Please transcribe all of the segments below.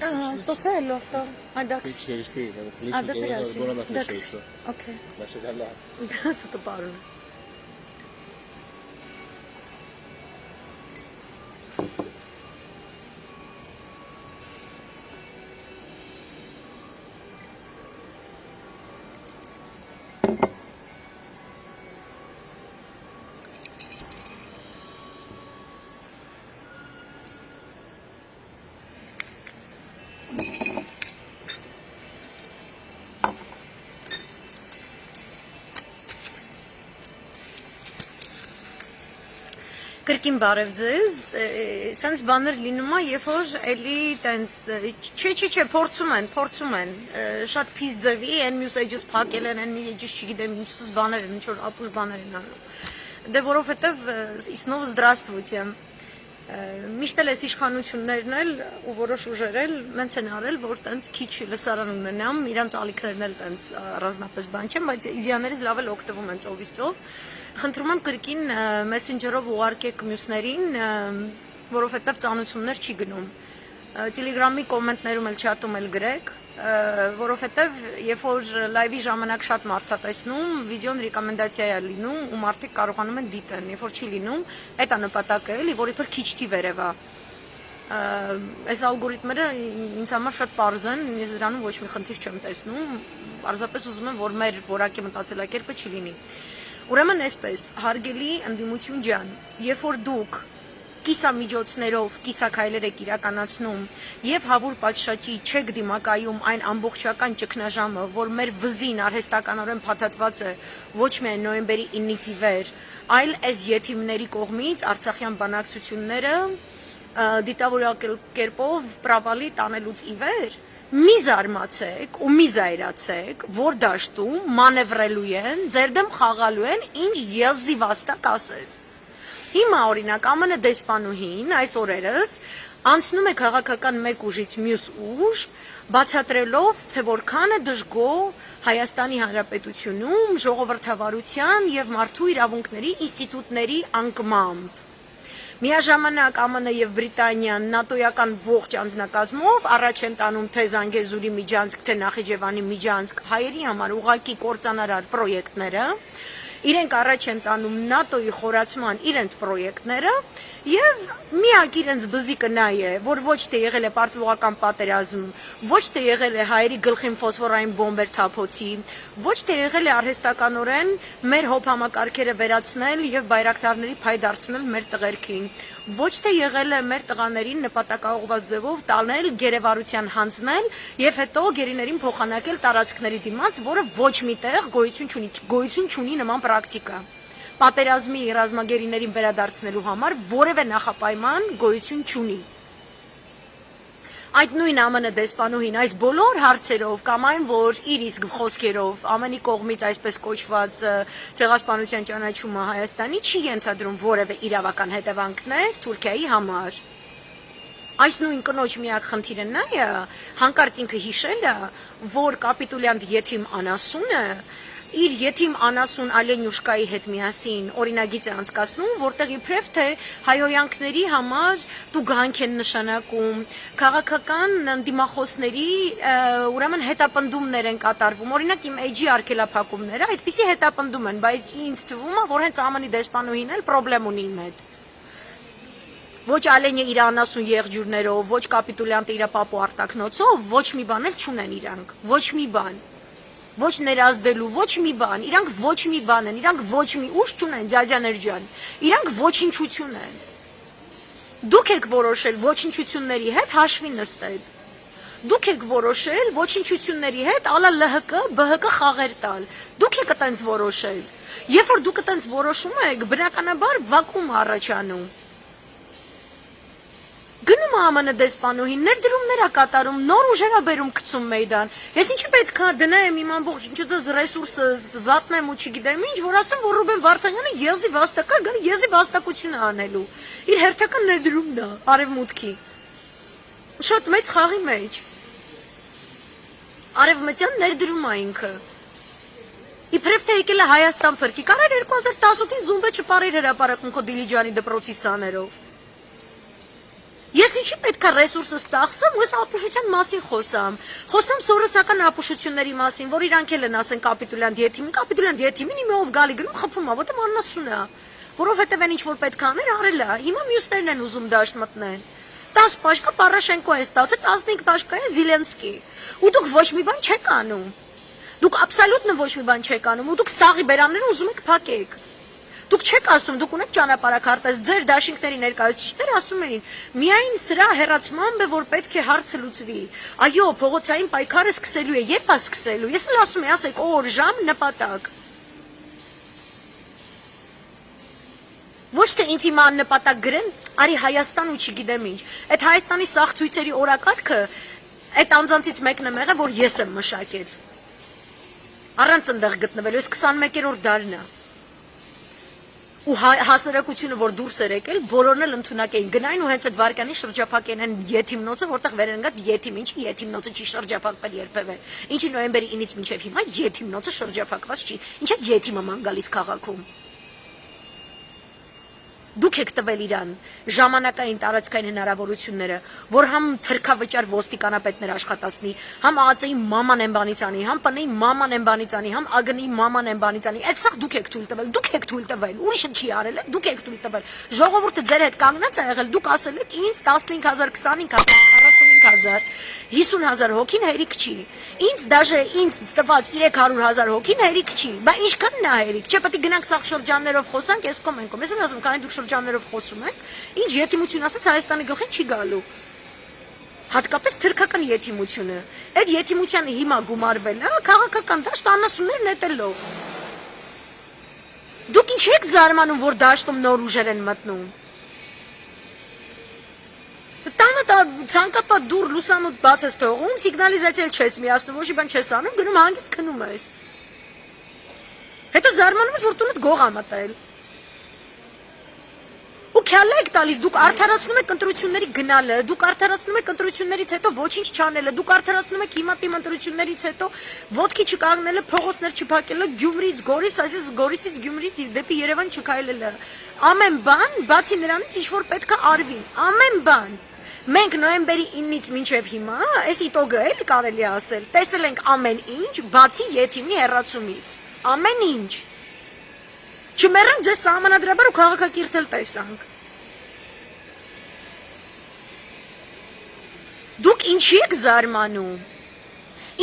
Entonces el lofto. Adax. Geçti. Ada biraz. Buona da Dax. faccio. Okay. La sedalla. Tutto parlo. Կրկին բարև ձեզ, սենց բաներ լինում է, երբ որ էլի տենց, չէ, փորձում են, շատ փիս ձևի, են մյուս էջս փակել են, են մի էջս չգիտեմ ինչս բաներ են, ինչ որ ապուր բաներ են անում, դե որովհետև իսնով здравствуйте, միշտ էլ այս իշխանություններն էլ ու որոշ ուժեր էլ մենց են արել, որ տենց քիչ լսարան ունենամ, իրանց ալիքներն էլ տենց առանձնապես բան չեն, բայց իդեաներից լավ էլ օգտվում են ծովից ծով, խնդրում եմ կրկին մեսենջերով ուղարկեք մյուսներին, որովհետև ծանոթություններ չի գնում, Տելեգրամի կոմենտներում էլ չաթում էլ գրեք, որովհետև երբ որ լայվի ժամանակ շատ մարդ է տեսնում, վիդեոն ռեկոմենդացիա է լինում ու մարդիկ կարողանում են դիտեն, երբ որ չի լինում, այդ է նպատակը էլի, որ իբր քիչ թիվ երևա։ Այս ալգորիթմերը ինձ համար շատ պարզ են, ես դրանում ոչ մի խնդիր չեմ տեսնում, պարզապես ուզում եմ, որ մեր որակի մտածելակերպը չի լինի։ Ուրեմն այսպես, հարգելի ընդդիմություն ջան, երբ որ դուք կիսամիջոցներով կիսաքայլեր եք իրականացնում եւ հավուր պատշաճի չեք դիմակայում այն ամբողջական ճգնաժամը, որ մեր վզին արհեստականորեն փաթաթված է ոչ միայն նոյեմբերի 9-ից ի վեր, այլ այս յեթիմների կողմից արցախյան բանակցությունները դիտավորյալ կերպով պրավալի տանելուց ի վեր, մի զարմացեք ու մի զայրացեք, որ դաշտում մանևրելու են, ձեր դեմ խաղալու են, ինչ եզի վաստակ ասես։ Հիմա օրինակ ԱՄՆ դեսպանուհին այս օրերս անցնում է քաղաքական մեկ ուժից մյուս ուժ, բացատրելով, թե որքան է դժգոհ Հայաստանի Հանրապետությունում ժողովրդավարության եւ մարդու իրավունքների ինստիտուտների անկմամբ։ Միաժամանակ ԱՄՆ եւ Բրիտանիան նատոյական ողջ անձնակազմով առաջ են տանում թե Զանգեզուրի միջանցք, թե Նախիջևանի միջանցք հայերի համար ուղղակի կործանարար պրոյեկտները, իրենք առաջ են տանում նատոյի խորացման իրենց պրոյեկտները եւ միակ իրենց բզիկը նա է, որ ոչ թե եղել է պարտվողական պատերազմ, ոչ թե եղել է հայերի գլխին ֆոսֆորային բոմբեր թափոցի, ոչ թե եղել է արհեստականորեն մեր հոբ համակարգերը վերացնել եւ բայրակտարների փայ դարձնել մեր տղերքին, ոչ թե եղել է մեր տղաներին նպատակաուղղված ձևով տանել, գերեվարության հանձնել եւ հետո գերիներին փոխանակել տարածքների դիմաց, որը ոչ միտեղ գոյություն չունի նման պրակտիկա։ Պատերազմի ռազմագերիներին վերադարձնելու համար որևէ նախապայման գոյություն չունի։ Այդ նույն ԱՄՆ դեսպանուհին այս բոլոր հարցերով կամ այն, որ իր իսկ խոսքերով ամենի կողմից այսպես կոչված ցեղասպանության ճանաչումը Հայաստանի չի ենթադրում որևէ իրավական հետևանքներ Թուրքիայի համար։ Այս նույն կնոջ միակ խնդիրը նա է, հանկարծ ինքը հիշել է, որ կապիտուլյանտ Եթիմ Անասունը իր Եթիմ Անասուն Ալենյուշկայի հետ միասին օրինագիծ է անցկացնում, որտեղ իբրև թե հայհոյանքների համար տուգանք են նշանակում, քաղաքական դիմախոսների ուրեմն հետապնդումներ են կատարվում, օրինակ իմ էջի արգելափակումները այդպիսի հետապնդում են, բայց ինձ թվում է, որ հենց ԱՄՆ-ի դեսպանուհին էլ պրոբլեմ ունի իմ հետ։ Ոչ Ալենը իր անասուն եղջյուրներով, ոչ կապիտուլյանտը իր պապու արտակնոցով, ոչ մի բան էլ չունեն իրանք, ոչ մի բան։ Ոչ ներազդելու, ոչ մի բան, իրանք ոչ մի բան են, իրանք ոչ մի ուժ չունեն, ջաջաներ ջան, իրանք ոչինչություն են։ Դուք եք որոշել ոչինչությունների հետ հաշվի նստել։ Դուք եք որոշել ոչինչությունների հետ ալա ԼՀԿ, ԲՀԿ խաղեր տալ։ Դուք եք այտենց որոշել։ Երբ որ դուք այտենց որոշում եք, բնականաբար վակուում առաջանում։ Գնում ԱՄՆ դեսպանուհին ներդրումներ է կատարում, նոր ուժեր է բերում գցում մեյդան։ Ես ինչի պետք է դնեմ իմ ամբողջ ինչպես ռեսուրսը վատնեմ ու չգիտեմ ինչ, որ ասեմ, որ Ռուբեն Վարդանյանը եզի վաստակա գալի եզի վաստակություն է անելու։ Իր հերթական ներդրումն է արևմուտքի։ Շատ մեծ խաղի մեջ։ Արևմտյան ներդրում է ինքը։ Իբրև թե եկել է Հայաստան փրկի, կարեր 2018-ին զումբը չպարեր հրապարակում քո Դիլիջանի դպրոցի սաներով։ Ես Ես ինչի պետք է ռեսուրսս ծախսեմ, ես ապուշության մասին խոսամ սորոսական ապուշությունների մասին, որ իրանք էլ են ասեն կապիտուլյանտ եթիմին իմով գալի գնում խփում է, որտեղ աննասուն է, որովհետև այն ինչ որ պետք է աներ արել է, հիմա մյուսներն են ուզում դաշտ մտնել, 10 պաշկա Պարաշենկո է ստացել, 15 պաշկա է Զիլենսկի, ու դուք ոչ մի բան չեք անում, դուք աբսոլյուտն ոչ մի բան չեք անում, ու դուք սաղի բերանները ուզում եք փակեք, դուք չեք ասում, դուք ունեք ճանապարհակարգ, ձեր դաշինքների ներկայացուցիչները ասում էին, միայն սրա հեռացմամբ է, որ պետք է հարցը լուծվի, այո, փողոցային պայքարը սկսելու է, երբ է սկսելու, ես էլ ասում եմ, ասեք օր, ժամ, նպատակ, ոչ թե ինձ հիմա աննպատակ գրեն, արի Հայաստան ու չգիտեմ ինչ, այդ Հայաստանի սաղ ցույցերի օրակարգը, այդ անձանցից մեկն է եղել, որ ես եմ մշակել, առանց ընդեղ գտնվելու, ես 21-րդ դարն է, ու հասարակությունը, որ դուրս էր եկել, բոլորն էլ ընդունակ էին գնային ու հենց այդ վարկյանի շրջափակեն են եթիմնոցը, որտեղ վեր ընկած եթիմ, ինչի եթիմնոցը չի շրջափակվել երբևէ, ինչի նոյեմբերի 9-ից մինչև հիմա եթիմնոցը շրջափակված չի, ինչա եթիմը ման գալիս քաղաքում, դուք եք տվել իրան ժամանակային տարածքային հնարավորությունները, որ համ թրքավճար ոստիկանապետներ աշխատացնի, համ ԱԱԾ-ի մաման են բանից անի, համ ՊՆ-ի մաման են բանից անի, համ ԱԳՆ-ի մաման են բանից անի, այդ սաղ դուք եք թույլ տվել, ուրիշը չի արել, դուք եք թույլ տվել, ժողովուրդը ձեր հետ կանգնած է եղել, դուք ասել եք ինձ 15,000, 25,000, 45,000, 50,000 հոգին հերիք չի, ինձ դաժե ինձ տված 300,000 հոգին հերիք չի, բա ինչքանն է հերիք, չէ պետք է գնանք սաղ շրջաններով խոսանք, ես կոմենկոմ, ես ասում, քանի դուք շրջաններով խոսում եք, ինչ եթիմություն ասած Հայաստանի գլխին չի գալու, հատկապես թրքական եթիմությունը, այդ եթիմությանը հիմա գումարվել է, քաղաքական դաշտ անասուններ նետելով, դուք ինչ եք զարմանում, որ դաշտում նոր ուժեր են մտնում, տանը ցանկապատ դուր լուսամուտ բաց ես թողում, սիգնալիզացիա չես միացնում, ոչ մի բան չես անում, գնում հանգիստ քնում ես, հետո զարմանում ես, որ տունդ գող ա մտել, ու քյալը եք տալիս, դուք արդարացնում եք ընտրությունների գնալը, դուք արդարացնում եք ընտրություններից հետո ոչինչ չանելը, դուք արդարացնում եք հիմա թիմ ընտրություններից հետո ոտքի չկանգնելը, փողոցներ չփակելը, Գյումրիից Գորիս, այսպես Գորիսից Գյումրի դեպի Երևան չքայլելը, ամեն բան, բացի նրանից ինչ որ պետք է արվի, ամեն բան, մենք նոյեմբերի 9-ից մինչև հիմա, այս իտոգը էլ կարելի է ասել, տեսել ենք ամեն ինչ, բացի եթիմի հեռացումից, ամեն ինչ, չմեռանք ձեզ սահմանադրաբար ու քաղաքակիրթ էլ տեսանք, դուք ինչի եք զարմանում,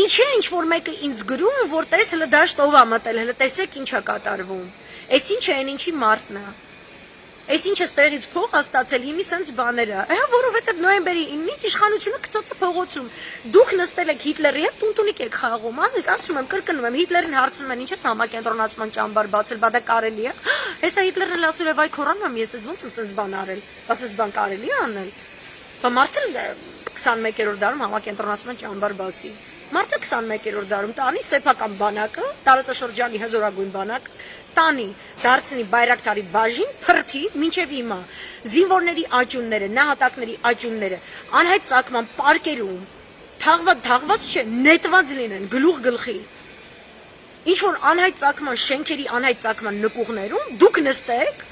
ինչի է ինչ որ մեկը ինձ գրում, որ տես հլը դաշտ ով ա մտել, հլը տեսեք ինչ է կատարվում, այս ինչ է են ինչի մարդն է, այս ինչ է ստեղից փող ա ստացել, հիմի սենց բաները, որովհետև նոյեմբերի 9-ից իշխանությունը գծած է փողոցում, դուք նստել եք Հիտլերի հետ, տունտունիկ եք խաղում, ասում եմ, կրկնում եմ, Հիտլերին հարցնում են, ինչ ես համակենտրոնացման ճամբար բացել, բա դա կարելի է, հեսա Հիտլերն էլ ասել է, վայ քորանում եմ, ես ոնց եմ սենց բան արել, ասես բան կարելի է անել, բա մարդը 21-րդ դարում համակենտրոնացման ճամբար բացի, մարդը 21-րդ դարում տանի սեփական բանակը, տարածաշրջանի հզորագույն բանակը, տանի, դարձնի Բայրակտարի բաժին, փրթի, մինչև հիմա, զինվորների աճունները, նահատակների աճունները, անհայտ ծագման պարկերում, թաղված չէ, նետված լինեն, գլուխ գլխի, ինչ որ անհայտ ծագման շենքերի, անհայտ ծագման նկուղներում, դուք նստեք,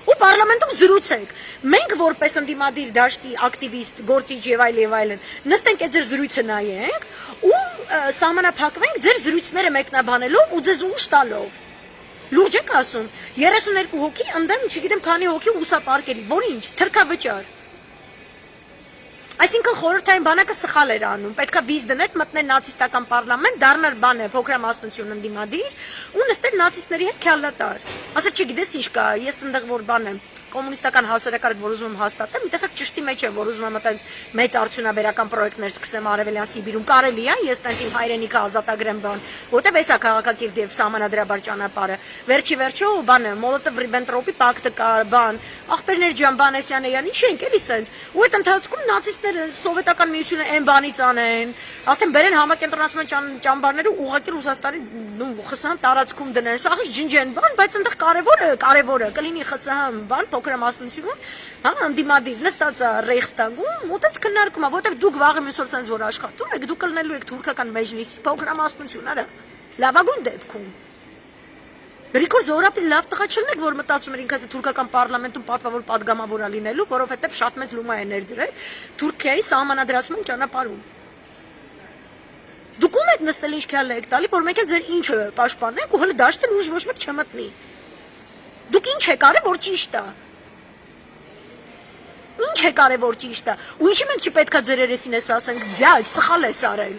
ու պարլամենտում զրուցեք, մենք որպես ընդդիմադիր դաշտի ակտիվիստ, գործիչ եւ այլն, նստենք այդ ձեր զրույցը նայենք ու սահմանափակվենք ձեր զրույցները մեկնաբանելով ու ձեզ ուշ տալով։ Լուրջ եք ասում, 32 հոգի ընդդեմ, չգիտեմ քանի հոգի ուսապարկերի, որ ինչ, թրքավճար։ Այսինքն խորհրդային բանակը սխալ էր անում, պետքա վիզ դներ, մտնել նացիստական պարլամենտ, դառնալ բանը փոքրամասնություն ընդդիմադիր ու նստել նացիստների հետ քյալատար։ Ասա չգիտես ինչ կա, ես այնտեղ որ բան եմ, կոմունիստական հասարակարգ, որ ուզում եմ հաստատեմ, մի տեսակ ճշտի մեջ եմ, որ ուզում եմ այդպես մեծ արդյունաբերական պրոյեկտներ սկսեմ Արևելյան Սիբիրում, կարելի է, ես տենց իմ հայրենիքը ազատագրեմ բան, որտեվ էսա քաղաքակիրթ եւ սահմանադրաբար ճանապարհը։ Վերջի վերջո բանը Մոլոտով-Ռիբենտրոպի պակտը կա, բան, ախպերներ ջան, Բանեսյանեյան, ինչ ենք էլի սենց։ Ու այդ ընթացքում նացիստները սովետական միությունը այն բանից անեն, արդեն բերեն համակենտրոնացման ճամբարները ուղղակի Ռուսաստանի ԽՍՀՄ տարածքում դնեն, սա ջնջեն բան, բայց այնտեղ կարևորը կլինի ԽՍՀՄ բան փոքրամասնություն, հա, ընդդիմադիր նստած է Ռեյխստագում, ուտած քննարկում է, որտեղ դուք վաղը մյուս օր ցենց որ աշխատում եք, դուք կլնելու եք թուրքական մեջլիսի փոքրամասնությունները, լավագույն դեպքում։ Գրիգոր Զորապի լավ տղա չլինեք, որ մտածում էր ինքս թուրքական պարլամենտում պատվավոր падգամավոր լինելու, որովհետև շատ մեծ լումա է ներդրել Թուրքիայի սահմանադրացման ճանապարհում։ Դուք ում եք նստել ինչ քյալ եք տալի, որ մեկ էլ ձեր ինչը պաշտպանեք ու հələ դաշտել ուժ ոչ մեկ չմտնի։ Դուք ինչ եք արել, որ ճիշտ է։ Ինչ է կարևոր ճիշտ է։ Ու ինչի մենք չպետքա ձեր երեսին ես ասենք, ձյալ, սխալ ես արել։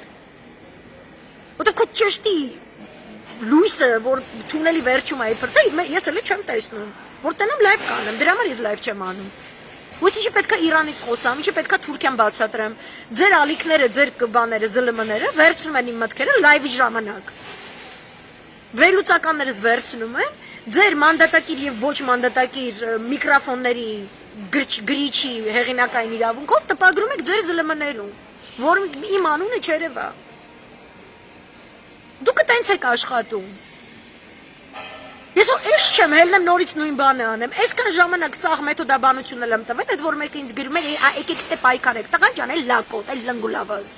Որտեղ քո ճշտի լույսը, որ թունելի վերջում է իբրտե, ես էլ չեմ տեսնում։ Որ տենեմ լայվ կանեմ, դրա համար ես լայվ չեմ անում։ Ույս ինչի պետքա Իրանից խոսամ, ինչի պետքա Թուրքիան բացատրեմ։ Ձեր ալիքները, ձեր բաները, ԶԼՄ-ները վերցնում են իմ մտքերը լայվի ժամանակ։ Վերլուծականներս վերցնում են ձեր մանդատակիր եւ ոչ մանդատակիր միկրոֆոնների գրիչի հեղինակային իրավունքով տպագրում եք ձեր ԶԼՄ-ներում, որ իմ անունը չերևա։ Դուք այդպես եք աշխատում։ Ես էս չեմ, հելնեմ նորից նույն բանը անեմ։ Այսքան ժամանակ սաղ մեթոդաբանություն եմ տվել, այդ որ մեկը ինձ գրում էր, եկեք ստե պայքարեք, տղա ջան, այլ լակոտ, այլ լնգուլավազ։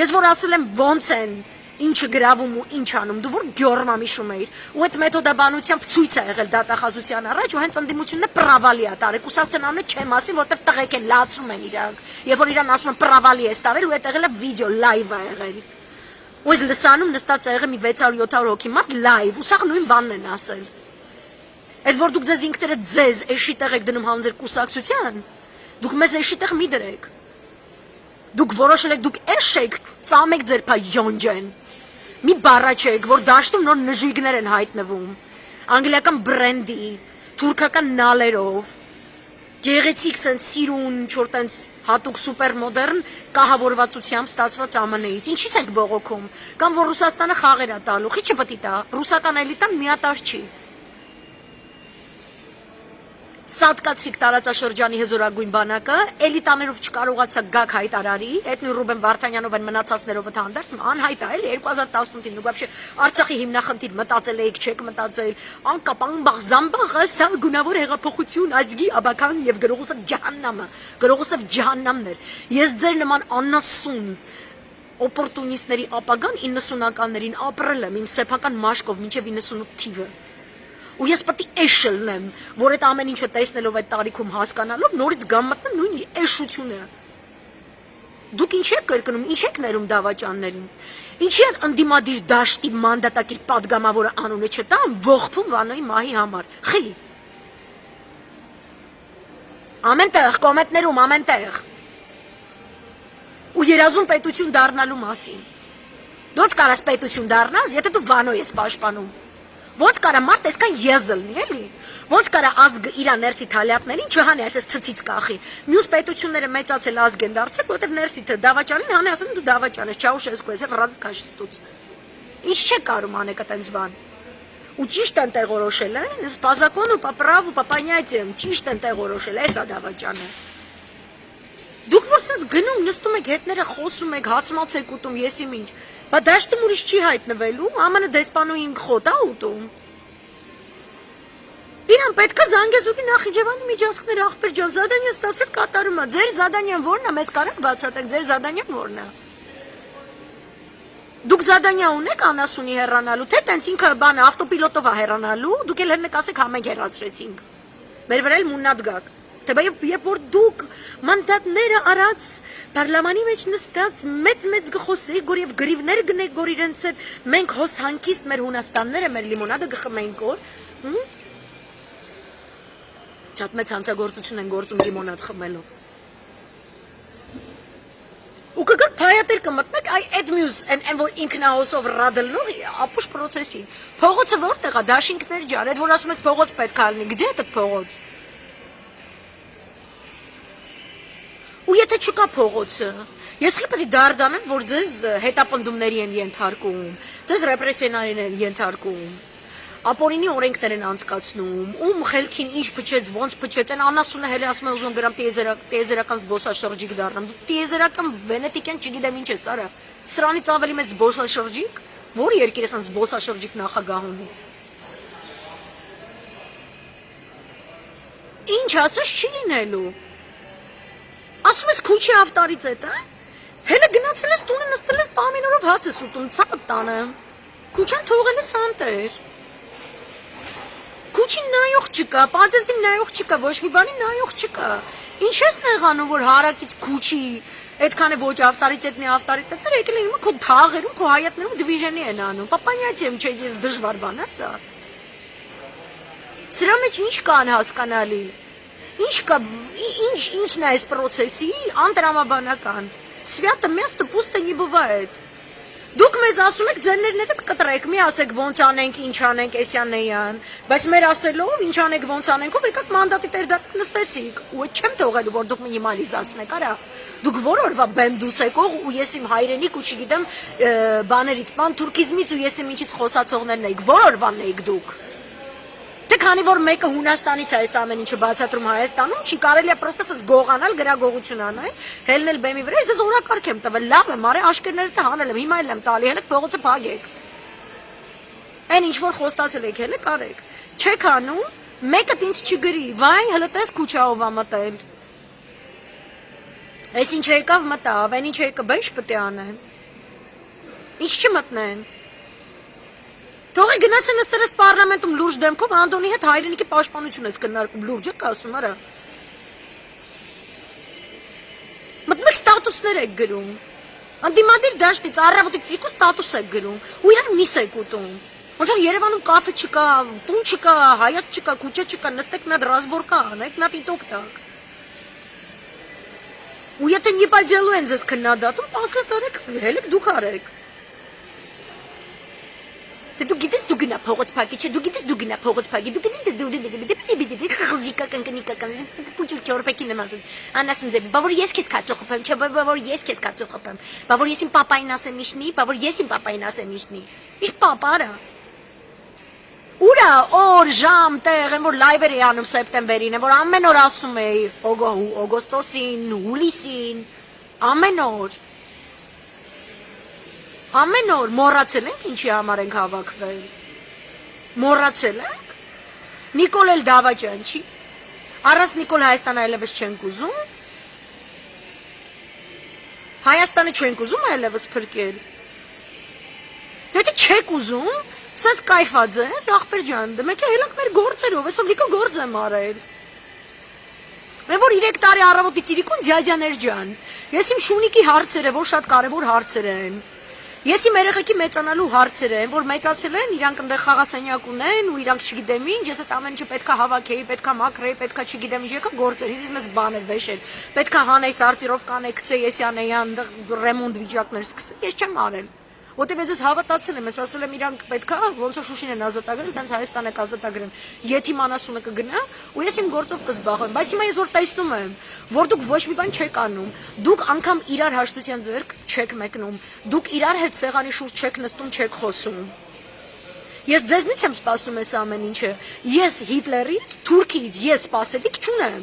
Ես որ ասել եմ ոնց են, ինչը գրավում ու ինչ անում, դու որ գյորմամ հիշում էիր, ու այդ մեթոդաբանությամբ ցույց է եղել դատախազության առաջ, ու հենց ընդդիմությունը պրավալի է տարել, կուսակցության անունը չեմ ասի, որտեղ տղեկ են լացում են իրանք, եւ որ իրան ասում են պրավալի է տարել, ու այդ եղել է վիդեո, լայվ է եղել։ Ու այդ լսանում նստած եղել մի 600-700 հոգի մարդ լայվ, ու սաղ նույն բանն են ասել։ Այդ որ դուք ձեզ ինքներդ ձեզ էշի տեղ եք դնում հանձեր կուսակցության, դուք մեզ էշի տեղ մի դրեք։ Դուք որոշել եք, դուք էշ եք, ծամեք ձեր փա յոնջեն։ Մի բառաչեք, որ դաշտում նոր նժույգներ են հայտնվում, անգլիական բրենդի, թուրքական նալերով, գեղեցիկ սենց սիրուն, չոր տենց հատուկ սուպերմոդեռն կահավորվածությամբ ստացված ԱՄՆ-ից, ինչի՞ս եք բողոքում, կամ որ Ռուսաստանը խաղեր է տալու, խի չպետք է տա, ռուսական էլիտան միատար չի։ Սատկացրիք տարածաշրջանի հզորագույն բանակը, էլիտաներով չկարողացա գաք հայտարարի, այդ նույն Ռուբեն Վարդանյանով են մնացածներով հանդերձ, անհայտ է, էլի 2018-ին, դուք вообще Արցախի հիմնախնդիր մտածել եք, չեք մտածել, անկապ անբաղ զամբաղը, սա գունավոր հեղափոխություն, ազգի աբական եւ գրողոսով ջահաննամը, գրողոսով ջահաննամն էր։ Ես ձեր նման անասուն օպորտունիստների ապագան 90-ականներին ապրել եմ իմ սեփական մաշկով մինչև 98 թիվը։ Ու ես պետք է էշելնեմ, որ այդ ամեն ինչը տեսնելով այդ տարիքում հասկանալով նորից գամ մտնեմ նույն էշությունը։ Դուք ինչ եք կրկնում, ինչ եք ներում դավաճաններին։ Ինչի են ընդդիմադիր դաշտի մանդատակիր падգամավորը անունը չտան, ողբում Վանոյի մահի համար։ Խի։ Ամենտեղ կոմենտներում ամենտեղ։ Ու երազում պետություն դառնալու մասին։ Դոց կարաս պետություն դառնաս, եթե դու Վանոյ ես պաշտպանում։ Ոնց կարա մարդ այսքան եզլնի, էլի։ Ոնց կարա ազգը իր ներսի թալյատներին չհանի այսպես ցցից կախի։ Մյուս պետությունները մեծացել ազգ են դարձել, որտեղ ներսի դավաճանին հանի ասեն դու դավաճան ես, Չաուշեսկու ես, ռադ քաշիստուց։ Ինչ չէ կարում անեք այդպես բան։ Ու ճիշտ են տեղորոշել, է, по закону, по праву, по понятиям, ճիշտ են տեղորոշել, էսա դավաճանը։ Դուք որ sense գնում, նստում եք հետները խոսում եք, հացմաց եք ուտում, եսի ինչ։ Բա դաշտում ուրիշ չի հայտնվելու, ԱՄՆ դեսպանուին խոտ է ուտում։ Իրան պետք է Զանգեզուրի Նախիջևանի միջանցքներ ախպեր ջան, զադանյա ստացել կատարում է։ Ձեր զադանյան ո՞րն է, մեծ կարակ բացատրեք, ձեր զադանյան ո՞րն է։ Դուք զադանյա ունեք անասունի հեռանալու, թե տենց ինքը բանը ավտոպիլոտով է հեռանալու, դուք էլ հենց ասեք համենք հեռացրեցինք։ Մեր վրա էլ մուննատ գաք։ Թե երբ որ դուք մանդատները արած պարլամանի մեջ նստած մեծ գխոսեիք, որ եւ գրիվներ գնեք, որ իրենց հետ մենք հոս հանկիստ մեր Հունաստանները մեր լիմոնադը գխմենք, որ շատ մեծ հանցագործություն են գործում լիմոնադ խմելով։ Ու կգաք փայատեր կմտնեք այդ մյուս այն որ ինքնահոսով ռադելնող ապուշ process-ին։ Փողոցը որտեղ է, դաշինքներ ջան, այդ որ ասում եք փողոց պետք է լինի, գիտե՞ այդ փողոց։ Ու եթե չկա փողոցը, ես խիպրի դարդանեմ, որ ձեզ հետապնդումների են ենթարկում, ձեզ ռեպրեսիաներին են ենթարկում, ապօրինի օրենքներ են անցկացնում, ում խելքին ինչ փչեց, ոնց փչեց, այն անասունը հենց ասում է ուզում գրամ տիեզերական զբոսաշրջիկ դառնամ, դու տիեզերական վենետիկյան չգիտեմ ինչ ես, արա, սրանից ավելի մեծ զբոսաշրջիկ, որ երկիր ես զբոսաշրջիկ նախագահ ունի։ Ինչ ասես չի լինելու։ Ասում ես քուչի ավտարից էտ, է։ Հելը գնացել ես տունը նստել ես պամինորով հաց ես ուտում, ցած տանը։ Քուչան թողել ես անտեր։ չկա, պանցեսին նայող չկա, ոչ մի բանի նայող չկա։ Ինչ ես նեղանում, որ հարակից քուչի, այդքան է ոչ ավտորիտետնի ավտորիտետներ եկել են քո թաղերում, քո հայատներում դիվիժենի են անում։ Պապանյացիեմ չէ, ես դժվար բան է սա։ Սրա մեջ ինչ կան հասկանալի։ Ինչ կա, ինչն է այս process-ի անտրամաբանական։ Свято место пусто не бывает։ Դուք մեզ ասում եք ձերներդ կտրեք, մի ասեք ոնց անենք, ինչ անենք, էսյանեյան, բայց մեր ասելով ինչ անենք, ոնց անենքով եկաք մանդատի տերդակ նստեցիք, ու այդ չեմ թողելու, որ դուք մինիմալիզացնեք, արա։ Դուք որօրվա բեմ դուս եկող ու ես իմ հայրենիք ու չգիտեմ բաներից, բան թուրքիզմից ու ես իմ ինչից խոսացողներն եք, որօրվան եք դուք։ Դե քանի որ մեկը Հունաստանից է այս ամեն ինչը բացատրում Հայաստանում, չի կարելի է պրոստը գողանալ, գրագողություն անել, հելնել բեմի վրա, ես օրակարգ եմ տվել, լավ եմ, արի աշկերներդ հանել եմ, հիմա էլ եմ տալի, հենց փողոցը փագեք։ Այն ինչ որ խոստացել եք, հենց կարեք։ Չեք անում, մեկը ինձ չգրի, վայ, հələ տես քուչաով ա մտել։ Այս ինչ եկավ մտավ, այն ինչ եկա, բա ինչ պետք է անեն։ Ինչ չմտնեն։ Թողի գնացին նստել ես պարլամենտում լուրջ դեմքով Անդոնի հետ հայրենիքի պաշտպանություն ես քննարկում լուրջ եք ասում արա մտմիկ ստատուսներ եք գրում անդիմադիր դաշտից առավոտից իրիկու ստատուս եք գրում ու իրան միս եք ուտում ոնց որ Երևանում կաֆե չկա տուն չկա հայատ չկա քուչա չկա նստեք մի հատ ռազբորկա անեք մի հատ տիտոկ տակ ու եթե не по делу են ձեզ քննադատում после տարեք հելեք դուք արեք դու գիտես դու գնա փողոց փակի չէ դու գիտես դու գնա փողոց փակի դու գիտես խզիկա կնկնիկական պուճուր չորպեկին եմ ասում անասին ձեբի բա որ ես քեզ կացո խփեմ չէ բա որ ես քեզ կացո խփեմ բա որ ես իմ պապային ասեմ իշնի բա որ ես իմ պապային ասեմ իշնի իշ պապարա ուրա օր ժամ տեղ են որ լայվեր էի անում սեպտեմբերին են որ ամեն օր ասում էի օգոստոսին հուլիսին ամեն օր Ամեն օր մոռացել ենք ինչի համար ենք հավաքվել։ Մոռացել ենք։ Նիկոլ էլ դավաճան չի։ Առանց Նիկոլ Հայաստանը այլևս չենք ուզում։ Հայաստանը չենք ուզում այլևս փրկել։ Դե չեք ուզում, սենց կայֆած ես, ախպեր ջան, դե մենք հելանք մեր գործերով, այսօր լիքը գործ եմ արել։ Մենք որ 3 տարի առավոտից իրիկուն ձյաջաներ ջան։ Ես իմ շունիկի հարցերը, որ շատ կարևոր հարցեր են։ Ես իմ երեխեքի մեծանալու հարցեր են, որ մեծացել են, իրանք այնտեղ խաղասենյակ ունեն ու իրանք չգիտեմ ինչ, ես այդ ամեն ինչը պետքա հավաքեի, պետքա մաքրեի, պետքա չգիտեմ ինչ եկա գործեր, ես մեզ բաներ վեշել, պետքա հանեի սարտիրով կանեի, գցեի Եսյանեի այնտեղ ռեմոնտ վիճակներ սկսել, ես չեմ արել։ Որտեւ ես հավատացել եմ, ես ասել եմ իրանք պետքա ոնց որ Շուշին են ազատագրել, տենց Հայաստան եք ազատագրեն։ Եթիմ անասունը կգնա ու ես իմ գործով կզբաղվեմ, բայց հիմա ես որ տեսնում եմ, որ դուք ոչ մի բան չեք անում, դուք անգամ իրար հաշտության ձեռք չեք մեկնում, դուք իրար հետ սեղանի շուրջ չեք նստում, չեք խոսում։ Ես ձեզնից եմ սպասում այս ամեն ինչը։ Ես Հիտլերից, Թուրքիից ես սպասելիք չունեմ։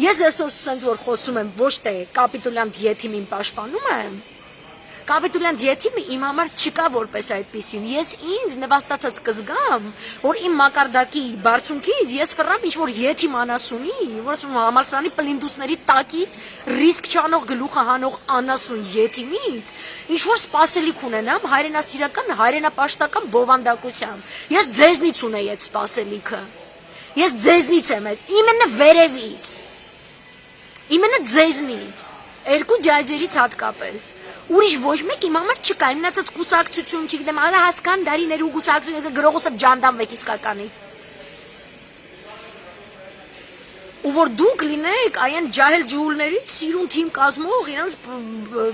Ես այսօր սենց որ խոսում եմ, ոչ թե կապիտուլյանտ եթիմին պաշտպանում եմ։ Կապիտուլյանտ եթիմը իմ համար չկա որպես այդպեսին։ Ես ինձ նվաստացած կզգամ, որ իմ մակարդակի բարձունքից ես ֆռամ ինչ-որ եթիմ անասունի, որ համալսարանի պլինդուսների տակից ռիսկ չանող գլուխը հանող անասուն եթիմից, ինչ-որ սպասելիք ունենամ հայրենասիրական, հայրենապաշտական բովանդակությամբ։ Ես ձեզնից ունեի այդ սպասելիքը։ Ես ձեզնից եմ այդ, իմենը վերևից։ Իմենը ձեզնից։ Երկու ջաջերից հատկապես։ Ուրիշ ոչ մեկ իմ համար չկա, մնացած կուսակցություն, չգիտեմ, արա հասկան դարիներ ու կուսակցություն, գրողոսը ջանդամվեք իսկականից։ Ու որ դուք լինեք այն ջահել ջուլներից սիրուն թիմ կազմող, իրանց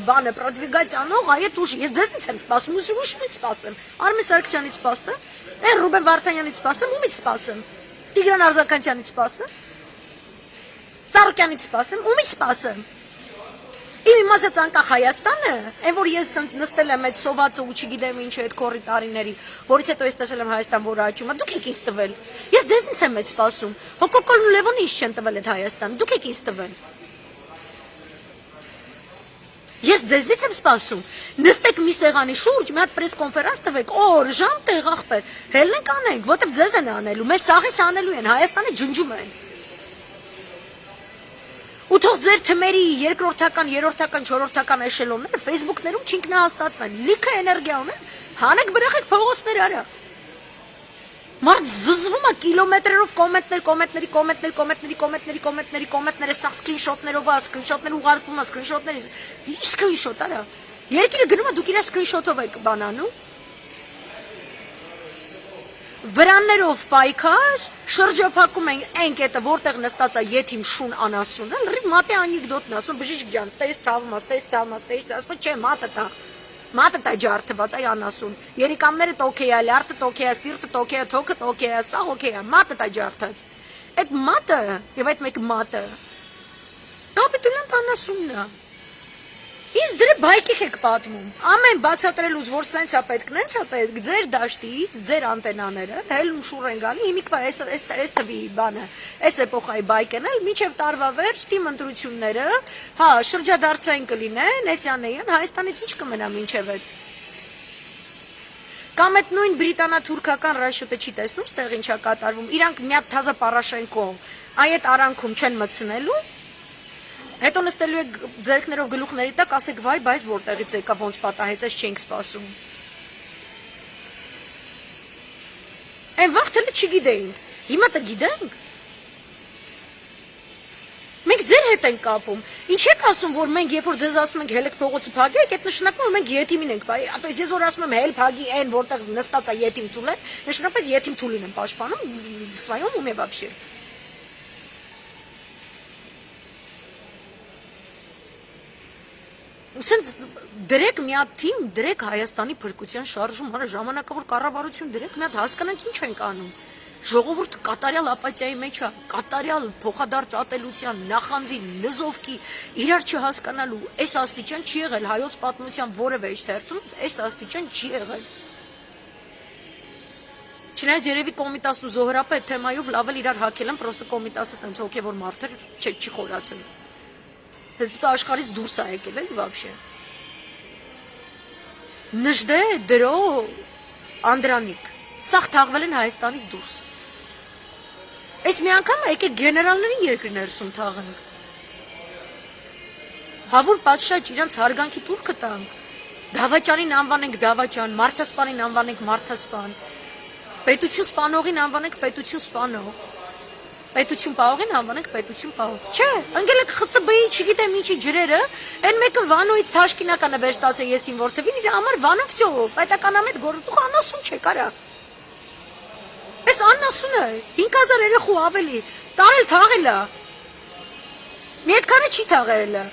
բանը պրոդվիգատ անող, այդ ուշ, ես ձեզնից եմ սպասում, ուսումից սպասեմ, Արմեն Սարգսյանից սպասեմ, Ռուբեն Վարդանյանից սպասեմ, ումից սպասեմ, Տիգրան Արձականյանից սպասեմ, Սարգսյանից սպասեմ, ումից սպասեմ։ Իմ իմացած անկախ Հայաստանը, այն որ ես սենց նստել եմ այդ սովածը ու չգիտեմ ինչ այդ քորի տարիների, որից հետո ես տեսել եմ Հայաստան, որը աճում է, դուք եք ինձ տվել։ Ես ձեզնից եմ այդ սպասում։ Հոկոկոլն ու Լևոնը ինչ չեն տվել այդ Հայաստան, դուք եք ինձ տվել։ Ես ձեզնից եմ սպասում։ Նստեք մի սեղանի շուրջ, մի հատ պրես կոնֆերանս տվեք, օր, ժամ, տեղ ախպեր, հելնենք անենք, որտեվ ձեզ են անելու, մեր սաղիս անելու են, Հայաստանը ջնջում են։ Ու թող ձեր թմերի երկրորդական, երրորդական, չորրորդական էշելոնները Facebook-ներում չինքնահաստատվեն, լիքը էներգիա ունեն, հանեք բրեխեք փողոցներ արա։ Մարդ զզվում է կիլոմետրերով կոմենտներ, այստեղ սկրինշոթներով է, սկրինշոթներ ուղարկվում է, սկրինշոթներ, ի՞նչ սկրինշոթ արա։ Երկիրը գնում է դուք իր սկրինշոթով եք բանանում։ Վրաններով պայքար, շրջափակում են այն կետը, որտեղ նստած է եթիմ շուն անասունը, լրիվ մատե անեկդոտն ասում, բժիշկ ջան, ստեյս ցավում, չէ, մատը տա ջարդված այ անասուն։ Երիկամները տոքեյ է, լյարդը տոքեյ է, սիրտը տոքեյ է, թոքը տոքեյ է, սա օքեյ է, մատը տա ջարդած։ Այդ մատը եւ այդ մեկ մատը կապիտուլանտ անասունն է։ Իսկ դրե բայկիք եք պատմում։ Ամեն բացատրելուց, որ սենց է պետք, նենց է պետք, ձեր դաշտից, ձեր անտենաները, հելում շուռ են գալի, հիմիկվա այս թվի բանը, այս էպոխայի բայկեն էլ, միջև տարվա վերջ, թիմ ընտրությունները, հա, շրջադարձային կլինեն, էսյանեյան, Հայաստանից ինչ կմնա մինչև այդ։ Կամ այդ նույն բրիտանա-թուրքական ռաշոտը չի տեսնում, ստեղ ինչ է կատարվում, իրանք մի հատ թազա Պարաշենկո, այդ արանքում չեն մտցնելու, հետո նստելու եք ձերքներով գլուխների տակ, ասեք վայ, բայց որտեղից եկա, ոնց պատահեց, այս չենք սպասում։ Այն վաղ թելը չգիտեինք, հիմա տը գիտենք։ Մենք ձեր հետ ենք կապում։ Ինչ եք ասում, որ մենք երբ որ ձեզ ասում ենք հելեք փողոցը փագեք, այդ նշանակում է մենք եթիմին ենք բայ։ Ատո ես որ ասում եմ հել փագի այն, որտեղ նստած է եթիմ թուլը, նշանակապես եթիմ թուլին եմ պաշտպանում, սվայում ու մե вообще։ Սենց դրեք մի հատ թիմ, դրեք Հայաստանի փրկության շարժում, հələ ժամանակավոր կառավարություն դրեք, մի հատ հասկանանք ինչ ենք անում։ Ժողովուրդը կատարյալ ապաթիայի մեջ է, կատարյալ փոխադարձ ատելության, նախանձի, նզովքի, իրար չհասկանալու, այս աստիճան չի եղել հայոց պատմության որևէ թերթում, այս աստիճան չի եղել։ Չնայած երևի Կոմիտասն ու Զոհրաբը այդ թեմայով լավ էլ իրար հակել են, պրոստը Կոմիտասը տենց հոգևոր մարդ էր, չի խորացել։ Հենց դու աշխարհից դուրս է եկել էլի вообще։ Նժդե, դրո, Անդրանիկ, սաղ թաղվել են Հայաստանից դուրս։ Այս մի անգամ եկեք գեներալների երկրի ներսում թաղենք։ Հավուր պատշաճ իրանց հարգանքի տուրքը տանք։ Դավաճանին անվանենք դավաճան, մարդասպանին անվանենք մարդասպան։ Պետություն սպանողին անվանենք պետություն սպանող։ Պետություն պահողին անվանենք պետություն պահող։ Չէ, ընկել եք ԽՑԲ-ի, չգիտեմ ինչի ջրերը, այն մեկը Վանոյից Թաշկինականը վերստաց է եսին որ թվին, իր համար Վանո վсё, պետականամետ գորտուխ անասուն չէ կարա։ Այս անասուն է, 5000 երեխու ավելի, տարել թաղել է։ Մի այդքանը չի թաղել է։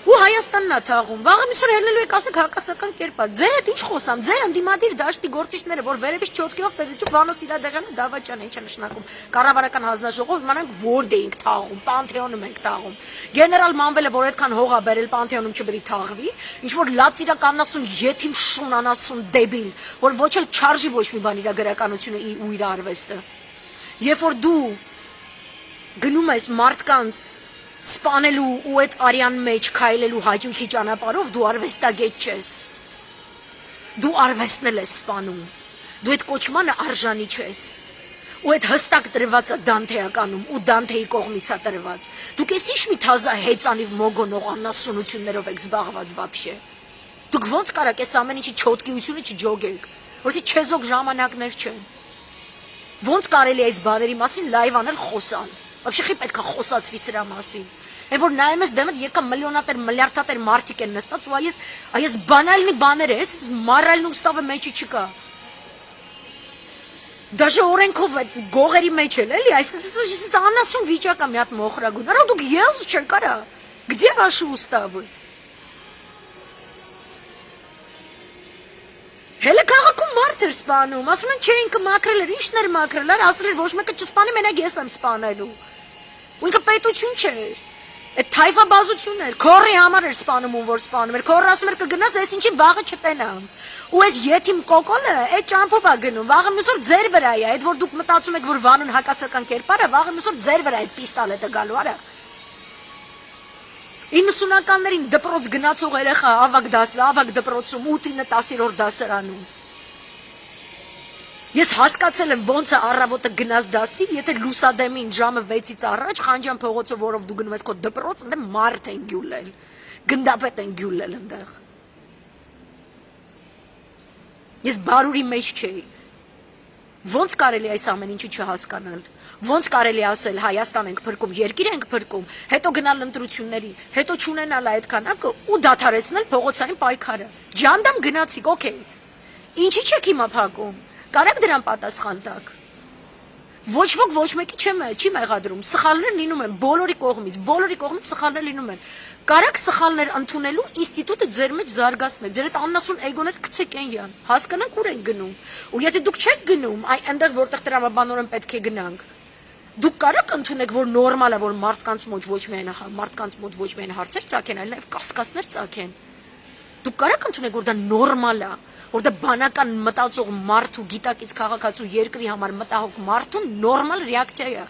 Ու Հայաստանն է թաղում։ Վաղը միսօր ելնելու եք ասեք հակասական կերպա։ Ձեր հետ ինչ խոսամ, ձեր ընդդիմադիր դաշտի գործիչները, որ վերևից չոտքով պետք Վանոս իրադեղանը դավաճան ինչ է նշանակում։ Կառավարական հանձնաժողով իմանանք որդ էինք թաղում, Պանթեոնում ենք թաղում։ Գեներալ Մանվելը, որ այդքան հող է բերել Պանթեոնում չբերի թաղվի, ինչ որ լացիրակ անասուն, եթիմ շուն անասուն դեբիլ, որ ոչ էլ չարժի ոչ մի բան իր գրականությունը ու իր արվեստը։ Երբ որ դու գնում ես մարդկանց սպանելու ու այդ արյան մեջ քայլելու հաճույքի ճանապարհով դու արվեստագետ չես։ Դու արվեստն ես սպանում։ Դու այդ կոչմանը արժանի չես։ Ու այդ հստակ տրված է Դանթեականում ու Դանթեի կողմից է տրված։ Դուք ես ինչ մի թազա հեծանիվ մոգոնող անասունություններով եք զբաղված вообще։ Դուք ոնց կարաք այս ամեն ինչի չոտկիությունը չջոգեք, որովհետեւ չեզոք ժամանակներ չեն։ Ոնց կարելի է այս բաների մասին լայվ անել խոսալ։ Вообще պետք է խոսացվի սրա մասին։ Այն որ նայում ես դեմդ եկա միլիոնատեր, միլիարդատեր մարդիկ են նստած ու այս բանալնի բաներ է, մարալն ուստավը մեջի չկա։ Դաժե օրենքով այդ գողերի մեջ էլ էլի, այս անասուն վիճակա մի հատ մոխրագուն։ Արա դուք ելս չեք արա։ Где ваши уставы? Հելը քաղաքում մարդ էր սպանում, ասում են չէ ինքը մաքրել էր, ինչն էր մաքրել, ասել էր ոչ մեկը չսպանի, մենակ ես եմ սպանելու։ Ու ինքը պետություն չէր։ Այդ թայֆաբազությունն էր, քորի համար էր սպանում ում որ սպանում էր, քորը ասում էր կգնաս, այս ինչի վաղը չտենամ։ Ու այս եթիմ կոկոնը այդ ճամփով է գնում, վաղը մյուսօր ձեր վրա է, այդ որ դուք մտածում եք որ Վանոն հակասական կերպար է, վաղը մյուսօր ձեր վրա է պիստոլետը գալու, արա։ 90-ականներին դպրոց գնացող երեխա ավագ դպրոցում 8-9 10-րդ դասարանում։ Ես հասկացել եմ ոնց է առավոտը գնաս դասի, եթե լուսադեմին ժամը 6-ից առաջ Խանջյան փողոցով որով դու գնում ես քո դպրոց, ընդ մարդ են գյուլել, գնդապետ են գյուլել այնտեղ։ Ես բարուրի մեջ չէի։ Ոնց կարելի այս ամեն ինչը չհասկանալ։ Ոնց կարելի ասել Հայաստան ենք փրկում, երկիր ենք փրկում, հետո գնալ ընտրությունների, հետո չունենալ այդ քանակը ու դադարեցնել փողոցային պայքարը։ Ջանդամ գնացիք, օքեյ։ Ինչի՞ չեք հիմա փակում։ Կարեք դրան պատասխան տաք։ Ոչ ոք ոչ մեկի չի մեղադրում։ Սխալներ լինում են բոլորի կողմից սխալներ լինում են։ Կարեք սխալներ ընդունելու ինստիտուտը ձեր մեջ զարգացնել, ձեր այդ աննասուն էգոներ գցեք այնյան, հասկանանք ուր են գնում։ Ու եթե դուք չեք գնում, այնտեղ որտեղ տրամաբանորեն պետք է գնանք, դուք կարեք ընդունեք, որ նորմալ է, որ մարդկանց մոտ ոչ միայն հարցեր ծագեն, այլ նաև կասկածներ ծագեն։ Դուք կարեք ընդունեք, որ դա նորմալ է, որ դա բանական մտածող մարդ ու գիտակից քաղաքացու երկրի համար մտահոգ մարդու նորմալ ռեակցիա է։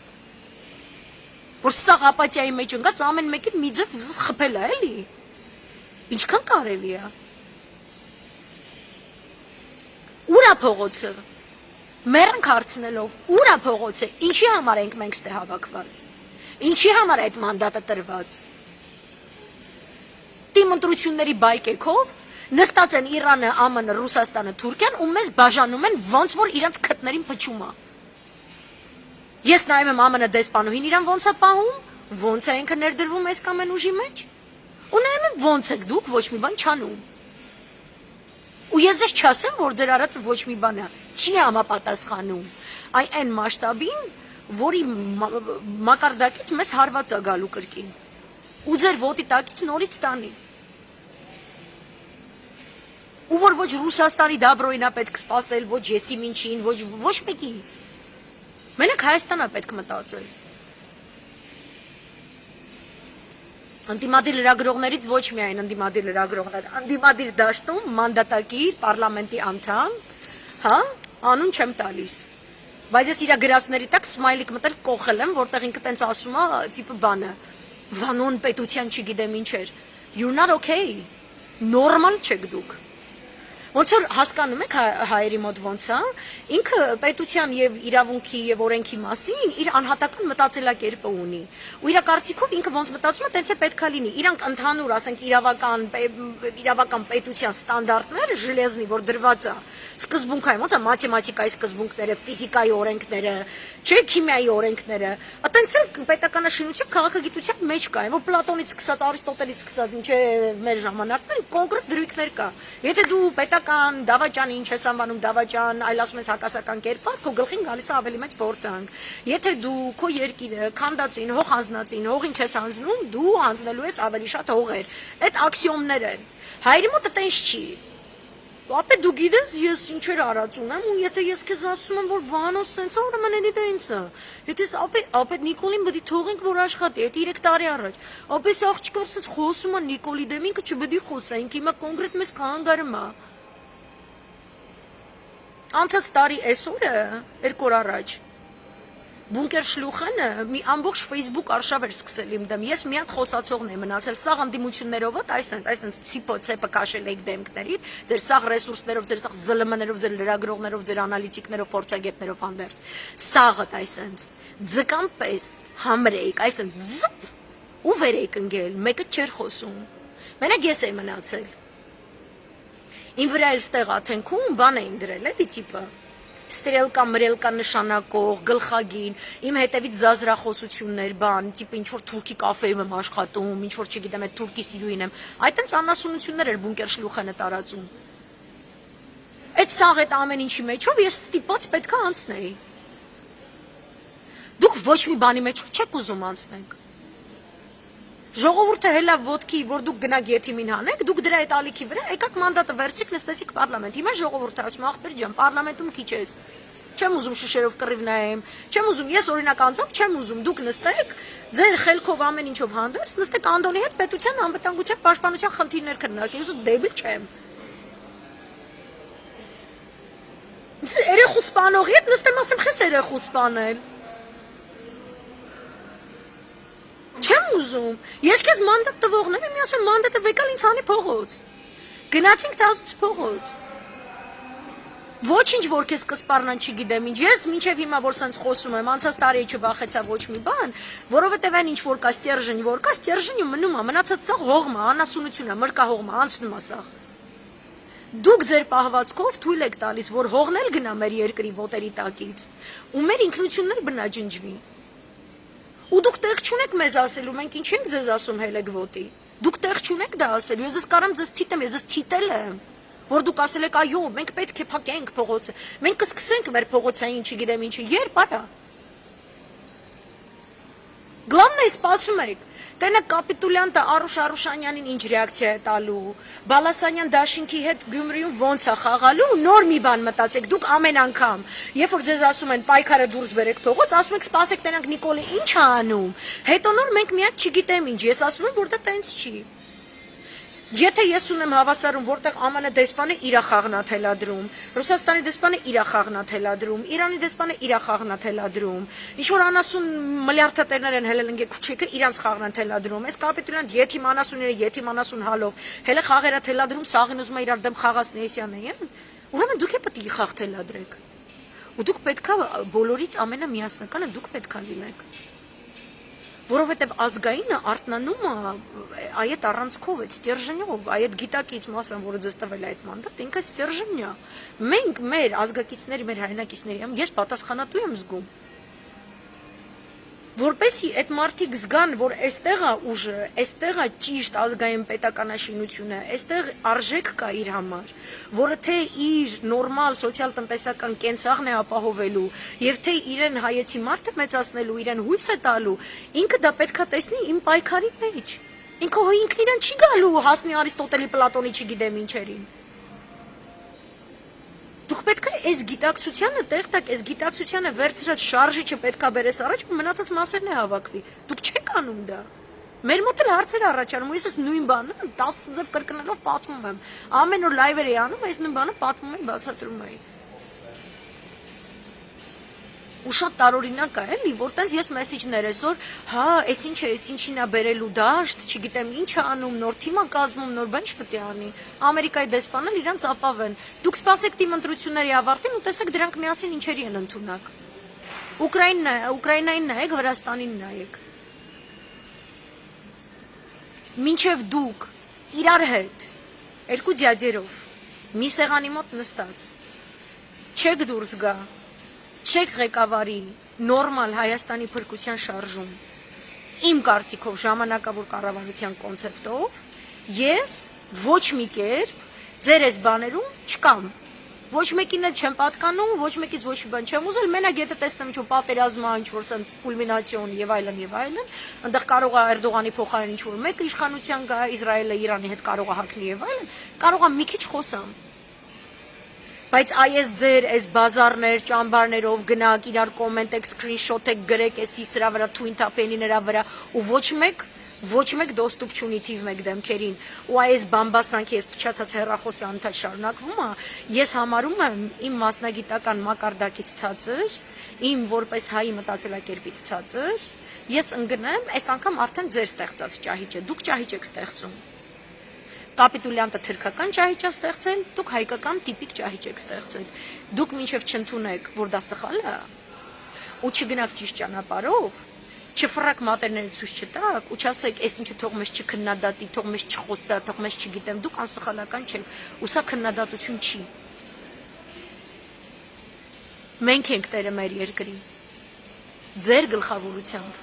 Որ սա ապաթիայի մեջ ընկած ամեն մեկին մի ձև խփել է, էլի։ Ինչքան կարելի է։ Ուր է փողոցը։ Մեռնք հարցնելով, ուր է փողոցը, ինչի համար ենք մենք ստե հավաքված։ Ինչի համար այդ մանդատը տրված։ Տիմ ընտրությունների բայկեքով նստած են Իրանը, ԱՄՆ, Ռուսաստանը, Թուրքիան ու մեզ բաժանում են ոնց որ իրանց քթներին փչում է։ Ես նայում եմ ԱՄՆ դեսպանուհին իրան ոնց է պահում, ոնց է ինքը ներդրվում այս կամ այն ուժի մեջ։ Ու նայում եմ ոնց եք դուք ոչ մի բան չանում։ Ու ես ձեզ չասեմ, որ դեր արածը ոչ մի բան է, չի համապատասխանում այն մասշտաբին, որի մակարդակից մեզ հարված է գալու կրկին։ Ու ձեր ոտի տակից նորից տանի։ Ու որ ոչ Ռուսաստանի դաբրոյնա պետք սպասել, ոչ Եսիմինչին, ոչ մեկի։ Մենակ Հայաստանա պետք մտածել։ Ընդդիմադիր լրագրողներից ոչ միայն ընդդիմադիր լրագրողներ, ընդդիմադիր դաշտում մանդատակիր պարլամենտի անդամ, հա, անուն չեմ տալիս։ Բայց ես իրա գրածների տակ սմայլիկ մտել կողել եմ, որտեղ ինքը տենց ասում է, տիպը բանը, վանոն պետության չգիտեմ ինչեր։ You're not okay։ Նորմալ չեք դուք։ Ոնց որ հասկանում եք հայերի մոտ ոնց է, ինքը պետության եւ իրավունքի եւ օրենքի մասին իր անհատական մտածելակերպը ունի։ Ու իր կարծիքով ինքը ոնց մտածում է, տենց է պետքա լինի։ Իրանք ընդհանուր, ասենք, իրավական պետության ստանդարտները ժելեզնի, որ դրված է սկզբունքային, ոնց է մաթեմատիկայի սկզբունքները, ֆիզիկայի օրենքները, չէ, քիմիայի օրենքները, այտենց էլ պետականաշինության քաղաքագիտության մեջ կա, որ Պլատոնից սկսած, Արիստոտելից սկսած, ինչեւ մեր ժամանակներ կոնկրետ դրույթներ կա։ Եթե դու պետական դավաճան, ինչ ես անվանում դավաճան, այլ ասում ես հակասական կերպար, քո գլխին գալիս է ավելի մեծ փորձանք։ Եթե դու քո երկիրը քանդածին, հող հանձնածին, հողին չես հանձնում, դու հանձնելու ես ավելի շատ հողեր։ Այդ աքսիոմներ են։ Հայերի մոտ տենց չի։ Ապե դու գիտես ես ինչեր արած ունեմ ու եթե ես քեզ ասում եմ որ Վանոս սենց ուրեմն էդի տենց է։ Եթե ապե Նիկոլին պետք է թողենք որ աշխատի, այդ 3 տարի առաջ։ Ապե սա աղջիկը ասած խոսում է Նիկոլի դեմ, ինքը չպետք է խոսա, ինքը հիմա կոնկրետ մեզ խանգարում է։ Անցած տարի այսօրը 2 օր առաջ Բունկեր շլուխանը մի ամբողջ Facebook արշավ էր սկսել իմ դեմ։ Ես միակ խոսացողն եմ մնացել։ Սաղ անդիմություններով, այսինքն ցիպո ցեպը կաշել եք դեմքների, ձեր սաղ ռեսուրսներով, ձեր սաղ ԶԼՄ-ներով, ձեր լրագրողներով, ձեր անալիտիկներով, փորձագետներով հանդերձ։ Սաղը այսինքն ձկան պես համրեիք, այսինքն ու վեր եք ընկել, մեկը չէր խոսում։ Մենակ ես եմ մնացել։ Իմ վրա էլ ստեղ աթենքում բան էին դրել, էլի տիպը։ Ստրելկա, մրելկա նշանակող, գլխագին, իմ հետևից զազրախոսություններ, բան, տիպ ինչ-որ թուրքի կաֆեում եմ աշխատում, ինչ-որ չգիտեմ, այդ թուրքի սիրուին եմ, այդտենց անասունություններ էր Բունկեր շլուխանը տարածում։ Այդ սաղ այդ ամեն ինչի մեջով ես ստիպած պետք է անցնեի։ Դուք ոչ մի բանի մեջ չեք ուզում անցնենք։ Ժողովուրդը հելա ոտքի, որ դուք գնաք եթիմին հանեք, դուք դրա այդ ալիքի վրա եկաք մանդատը վերցիք, նստեցիք պարլամենտ։ Հիմա ժողովուրդը ասում է, ախպեր ջան, պարլամենտում քիչ ես։ Չեմ ուզում շշերով կռիվ նայեմ, չեմ ուզում, ես օրինակ անձամբ չեմ ուզում, դուք նստեք, ձեր խելքով ամեն ինչով հանդերձ, նստեք Անդոնի հետ պետության անվտանգության պաշտպանության խնդիրներ քննարկեք, ես դեբիլ չեմ։ Երեխու սպանողի հետ նստեմ, ասեմ, խես երեխու սպանել։ Չեմ ուզում։ Ես քեզ մանդատ տվողն եմ, ասեմ մանդատը վեկալ ինձ անի փողոց։ Գնացինք տազուց փողոց։ Ոչինչ որ քեզ կսպառնան չգիտեմ ինչ։ Ես մինչև հիմա որ սենց խոսում եմ, անցած տարի չվախեցա ոչ մի բան, որովհետև այն ինչ որ կա ստержень մնում է, մնացած սա հողմա, անասունությունա, մրկա հողմա, անցնում է սա։ Դուք ձեր պահվածքով թույլ եք տալիս, որ հողն էլ գնա մեր երկրի ոտերի տակից, ու մեր ինքնությունն էլ բնաջնջվի։ Ու դուք տեղ չունեք մեզ ասելու, մենք ինչ ենք ձեզ ասում հելեք ոտի։ Դուք տեղ չունեք դա ասելու, ես կարամ ձեզ թիտեմ, ես ձեզ թիտել եմ, որ դուք ասել եք այո, մենք պետք է փակենք փողոցը, մենք կսկսենք մեր փողոցային, չգիտեմ ինչը, երբ արա։ Գլանն է սպասում եք, տենը կապիտուլյանտը Արուշ Արուշանյանին ինչ ռեակցիա է տալու, Բալասանյան Դաշինքի հետ Գյումրիում ոնց է խաղալու, նոր մի բան մտածեք, դուք ամեն անգամ, երբ որ ձեզ ասում են պայքարը դուրս բերեք փողոց, ասում եք սպասեք տենանք Նիկոլը ինչ է անում, հետո նոր մենք միակ չգիտեմ ինչ, ես ասում եմ, որ դա տենց չի։ Եթե ես ունեմ հավասարում, որտեղ ԱՄՆ դեսպանը իր խաղն է թելադրում, Ռուսաստանի դեսպանը իր խաղն է թելադրում, Իրանի դեսպանը իր խաղն է թելադրում, ինչ որ անասուն միլիարդատերներ են հելել ընկե քուչեկը իրանց խաղն են թելադրում, այս կապիտուլյանտ եթիմ անասունները եթիմ անասուն հալով, հելը խաղերը թելադրում, սաղին ուզում է իրար դեմ խաղացնի Էսյանեն, ուրեմն դուք է պետք է խաղ թելադրեք, ու դուք պետքա բոլորից ամենամիասնականը դուք պետքա լինեք։ Որովհետև ազգայինը արտնանում է այդ առանցքով, այդ ստержնյով, այդ գիտակից մասը, որը ձեզ տվել է այդ մանդատ, ինքը ստержնյա։ Մենք մեր ազգակիցների, մեր հայրենակիցների, ես պատասխանատու եմ զգում։ Որպեսի այդ մարդիկ զգան, որ այստեղ է ուժը, այստեղ է ճիշտ ազգային պետականաշինությունը, այստեղ արժեք կա իր համար, որը թե իր նորմալ սոցիալ-տնտեսական կենցաղն է ապահովելու, եւ թե իրեն հայեցի մարդը մեծացնելու, իրեն հույս է տալու, ինքը դա պետքա տեսնի իմ պայքարի մեջ։ Ինքը ինքն իրեն չի գալու հասնի Արիստոտելի, Պլատոնի, չգիտեմ ինչերին։ Դուք պետք է այս գիտակցությանը տեղ տակ, այս գիտակցությանը վերցրած շարժիչը պետքա բերես առաջ ու մնացած մասերն է հավաքվի։ Դուք չեք անում դա։ Մեր մոտ էլ հարցեր առաջանում, ես այս նույն բանը 10 ձև կրկնելով պատմում եմ։ Ամեն օր լայվեր էի անում, այս նույն բանը պատմում եմ, բացատրում եմ։ Ու շատ տարօրինակ է, էլի, որ տենց ես մեսիջներ այսօր, հա, այս ինչ է, այս ինչին է բերելու դաշտ, չգիտեմ ինչ է անում, նոր թիմ է կազմում, նոր բան չպետք է անի։ Ամերիկայի դեսպանը իրանց ապավեն։ Դուք սպասեք թիմ ընտրությունների ավարտին ու տեսեք դրանք միասին ինչերի են ընդունակ։ Ուկրաինային նայեք, Վրաստանին նայեք։ Մինչև դուք իրար հետ, երկու ձյաձերով, մի սեղանի մոտ նստած, չեք դուրս գա, չեք ղեկավարի նորմալ Հայաստանի փրկության շարժում, իմ կարծիքով ժամանակավոր կառավարության կոնցեպտով, ես ոչ մի կերպ ձեր այս բաներում չկամ, ոչ մեկին էլ չեմ պատկանում, ոչ մեկից ոչ մի բան չեմ ուզել, մենակ եթե տեսնեմ ինչ-որ պատերազմա, ինչ-որ սենց կուլմինացիոն եւ այլն, այնտեղ կարող է Էրդողանի փոխարեն ինչ-որ մեկը իշխանության գա, Իսրայելը Իրանի հետ կարող է հակնի եւ այլն, կարող է մի քիչ խոսամ։ Բայց այս ձեր այս բազարներ, ճամբարներով գնաք, իրար կոմենտեք, սկրինշոթեք, գրեք, էսի սրա վրա, թույն թափենի նրա վրա, ու ոչ մեկ դոստուկ չունի թիվ մեկ դեմքերին, ու այս բամբասանքի, այս փչացած հեռախոսը անընդհատ շարունակվում է, ես համարում եմ իմ մասնագիտական մակարդակից ցածր, իմ որպես հայի մտածելակերպից ցածր, ես ընկնեմ, այս անգամ արդեն ձեր ստեղծած ճահիճը, դուք ճահիճ եք ստեղծում։ Կապիտուլյանտը թրքական ճահիճ է ստեղծել, դուք հայկական տիպիկ ճահիճ եք ստեղծել։ Դուք մինչև չընդունեք, որ դա սխալ է, ու չգնաք ճիշտ ճանապարհով, չֆռակ մատերները ցույց չտաք, ու չասեք, այս ինչը թող մեզ չքննադատի, թող մեզ չխոսա, թող մեզ չգիտեմ, դուք անսխալական չեք, ու սա քննադատություն չի։ Մենք ենք տերը մեր երկրի, ձեր գլխավորությամբ։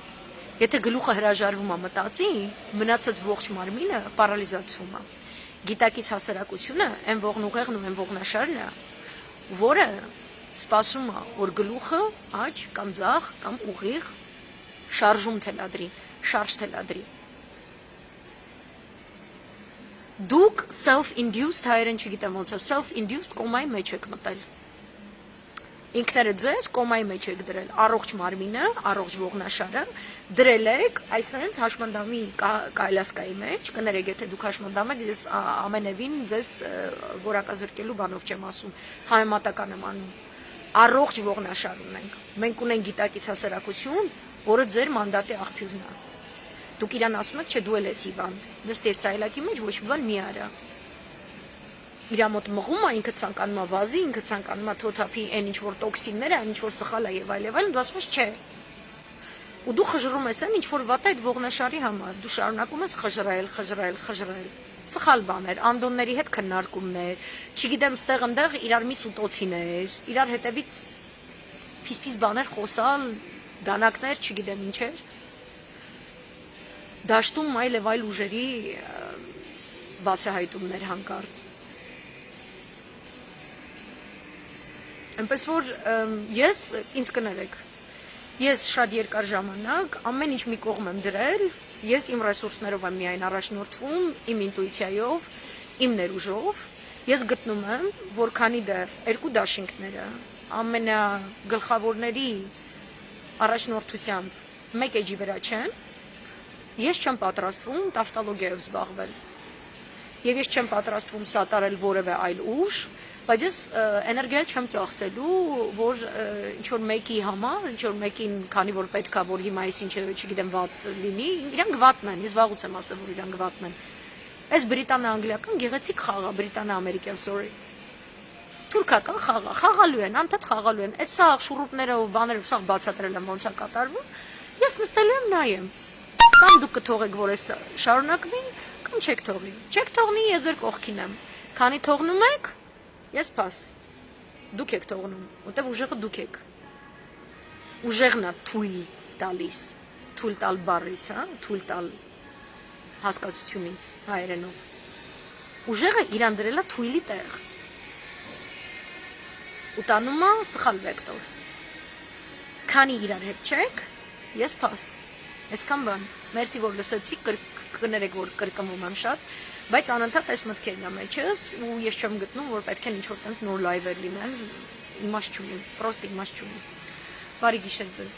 Եթե գլուխը հրաժարվում է մտածի, մնացած ողջ մարմինը պարալիզացվում է։ Գիտակից հասարակությունը, այն ողնուղեղն ու այն ողնաշարն է, որը սպասում է, որ գլուխը աջ կամ ձախ կամ ուղիղ շարժում թելադրի, շարժ թելադրի։ Դուք self-induced հայերեն չգիտեմ ոնց է, self-induced կոմայի մեջ եք մտել։ Ինքներդ ձեզ կոմայի մեջ եք դրել, առողջ մարմինը, առողջ ողնաշարը, դրել եք այսպես հաշմանդամի կայլասկայի մեջ, կներեք, եթե դուք հաշմանդամ եք, ես ամենևին ձեզ որակազրկելու բանով չեմ ասում, համեմատական եմ անում, առողջ ողնաշար ունենք, մենք ունենք գիտակից հասարակություն, որը ձեր մանդատի աղբյուրն է, դուք իրան ասում եք, չէ դու էլ ես Իվան, նստի սայլակի մեջ ոչ մի բան մի արա, իր մոտ մղում է, ինքը ցանկանում է վազի, ինքը ցանկանում է թոթափի այն ինչ որ տոքսինները, այն ինչ որ սխալ է եւ այլն, դու ասում ես չէ։ Ու դու խժռում ես այն ինչ որ վատ է այդ ողնաշարի համար, դու շարունակում ես խժռել։ Սխալ բաներ, անդոնների հետ քննարկումներ, չգիտեմ, ստեղ ընդեղ իրար մի սուտոցիներ, իրար հետևից փիս-փիս բաներ խոսալ, դանակներ, չգիտեմ ինչեր, դաշտում այլ եւ այլ ուժերի բացահայտումներ հանկարծ։ Այնպես որ ես ինձ կներեք, ես շատ երկար ժամանակ ամեն ինչ մի կողմ եմ դրել, ես իմ ռեսուրսներով եմ միայն առաջնորդվում, իմ ինտուիցիայով, իմ ներուժով, ես գտնում եմ, որ քանի դեռ երկու դաշինքները ամենագլխավորների առաջնորդությամբ մեկ էջի վրա չեն, ես չեմ պատրաստվում տավտոլոգիայով զբաղվել։ Եվ ես չեմ պատրաստվում սատարել որևէ այլ ուժ, բայց ես էներգիա չեմ ծախսելու, որ ինչ-որ մեկի համար, ինչ-որ մեկին, քանի որ պետք է, որ հիմա այս ինչը, չգիտեմ, վատ լինի, իրանք վատն են, ես վաղուց եմ ասել, որ իրանք վատն են։ Այս բրիտանա-անգլիական գեղեցիկ խաղ է, բրիտանա-ամերիկյան, sorry։ Թուրքական խաղ է, խաղալու են, անդադ խաղալու են։ Այդ սաղ շուռուպներով, բաներով սաղ բացատրել եմ ոնց է կատարվում, ես նստելու եմ նայեմ։ Կամ դուք կթողեք, որ այս շարունակվի, կամ չեք թողնի։ Չեք թողնի, ես ձեր կողքին եմ։ Քանի թողնում եք, ես փաս։ Դուք եք թողնում, որտեվ ուժեղը դուք եք։ Ուժեղն է թույլ տալիս, թույլ տալ բառից, հա, թույլ տալ հասկացությունից հայերենով։ Ուժեղը իրան դրել է թույլի տեղ։ Ու տանում է սխալ վեկտոր։ Քանի իրար հետ չեք, ես փաս։ Այսքան բան։ Մերսի, որ լսեցիք, կներեք, որ կրկնվում եմ շատ, բայց անընդհատ այս մտքերն է մեջս, ու ես չեմ գտնում, որ պետք է ինչ-որ տենց նոր լայվեր լինեն, իմաստ չունի, պրոստ իմաստ չունի։ Բարի գիշեր ձեզ։